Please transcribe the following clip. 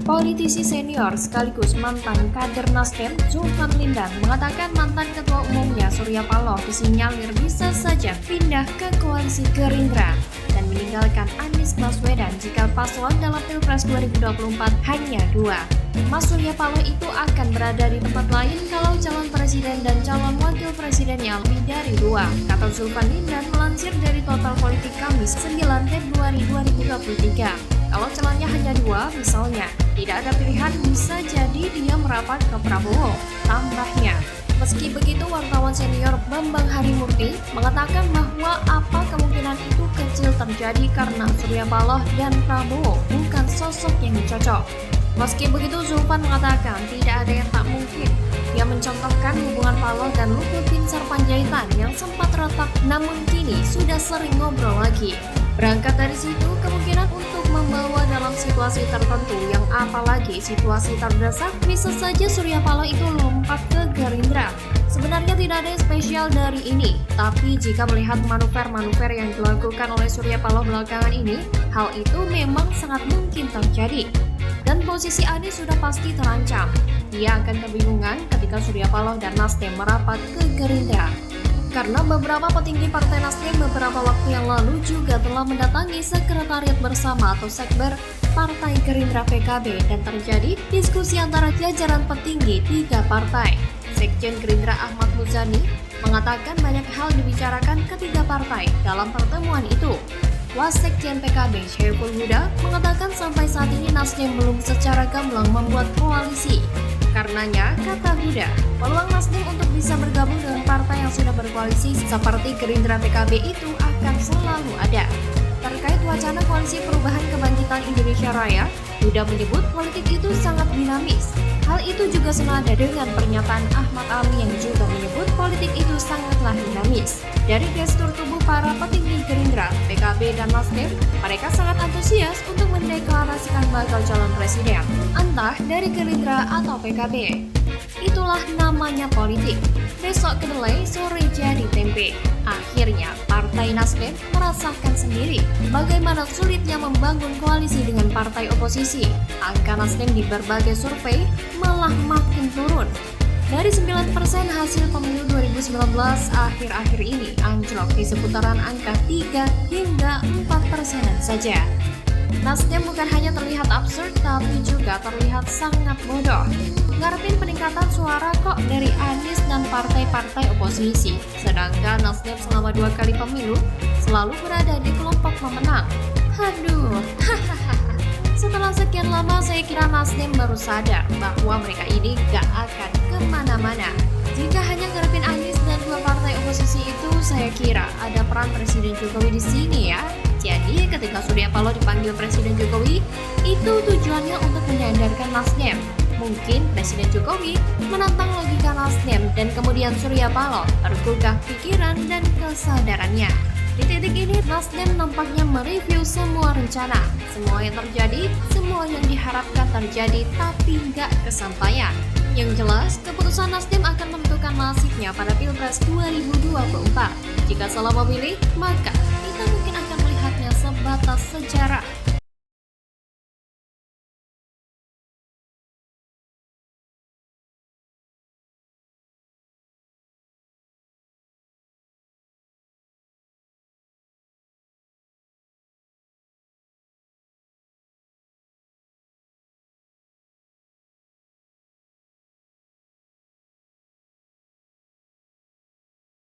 Politisi senior sekaligus mantan kader Nasdem, Zulfan Lindan, mengatakan mantan ketua umumnya Surya Paloh disinyalir bisa saja pindah ke koalisi Gerindra dan meninggalkan Anies Baswedan jika paslon dalam Pilpres 2024 hanya dua. Mas Surya Paloh itu akan berada di tempat lain kalau calon presiden dan calon wakil presidennya lebih dari dua, kata Zulfan Lindan melansir dari Total Politik Kamis 9 Februari 2023. Kalau calonnya hanya dua, misalnya, tidak ada pilihan bisa jadi dia merapat ke Prabowo, tambahnya. Meski begitu, wartawan senior Bambang Harimurti mengatakan bahwa apa kemungkinan itu kecil terjadi karena Surya Paloh dan Prabowo bukan sosok yang cocok. Meski begitu, Zulfan mengatakan tidak ada yang tak mungkin. Dia mencontohkan hubungan Paloh dan Luhut Binsar Panjaitan yang sempat retak namun kini sudah sering ngobrol lagi. Berangkat dari situ, kemungkinan untuk membawa dalam situasi tertentu yang apalagi situasi terdesak, bisa saja Surya Paloh itu lompat ke Gerindra. Sebenarnya tidak ada yang spesial dari ini, tapi jika melihat manuver-manuver yang dilakukan oleh Surya Paloh belakangan ini, hal itu memang sangat mungkin terjadi. Dan posisi Anies sudah pasti terancam. Dia akan kebingungan ketika Surya Paloh dan Nasdem merapat ke Gerindra. Karena beberapa petinggi Partai Nasdem beberapa waktu yang lalu juga telah mendatangi sekretariat bersama atau sekber Partai Gerindra PKB dan terjadi diskusi antara jajaran petinggi tiga partai. Sekjen Gerindra Ahmad Muzani mengatakan banyak hal dibicarakan ketiga partai dalam pertemuan itu. Wasekjen PKB Syaiful Huda mengatakan sampai saat ini Nasdem belum secara gamblang membuat koalisi. Karenanya, kata Huda, peluang Nasdem untuk bisa bergabung dengan partai yang sudah berkoalisi seperti Gerindra PKB itu akan selalu ada. Terkait wacana koalisi perubahan kebangkitan Indonesia Raya, Huda menyebut politik itu sangat dinamis. Hal itu juga senada dengan pernyataan Ahmad Ali yang juga menyebut politik itu sangatlah dinamis. Dari gestur tubuh para petinggi Gerindra, PKB, dan Nasdem, mereka sangat antusias untuk mendeklarasikan bakal calon presiden, entah dari Gerindra atau PKB. Itulah namanya politik. Besok kedelai, sore jadi tempe. Akhirnya, Partai Nasdem merasakan sendiri bagaimana sulitnya membangun koalisi dengan partai oposisi. Angka Nasdem di berbagai survei malah makin turun. Dari 9% hasil pemilu 2019 akhir-akhir ini anjlok di seputaran angka 3 hingga 4% saja. Nasdem bukan hanya terlihat absurd, tapi juga terlihat sangat bodoh. Ngarepin peningkatan suara kok dari Anies dan partai-partai oposisi, sedangkan Nasdem selama 2 kali pemilu selalu berada di kelompok pemenang. Aduh, setelah sekian lama saya kira Nasdem baru sadar bahwa mereka ini gak akan kemana-mana. Jika hanya ngarepin Anies dan 2 partai oposisi itu, saya kira ada peran Presiden Jokowi di sini ya. Jadi ketika Surya Paloh dipanggil Presiden Jokowi, itu tujuannya untuk menyadarkan Nasdem. Mungkin Presiden Jokowi menantang logika Nasdem dan kemudian Surya Paloh tergugah pikiran dan kesadarannya. Di titik ini Nasdem nampaknya mereview semua rencana, semua yang terjadi, semua yang diharapkan terjadi tapi nggak kesampaian. Yang jelas, keputusan Nasdem akan menentukan nasibnya pada Pilpres 2024. Jika salah memilih, maka kita mungkin akan melihatnya sebatas sejarah.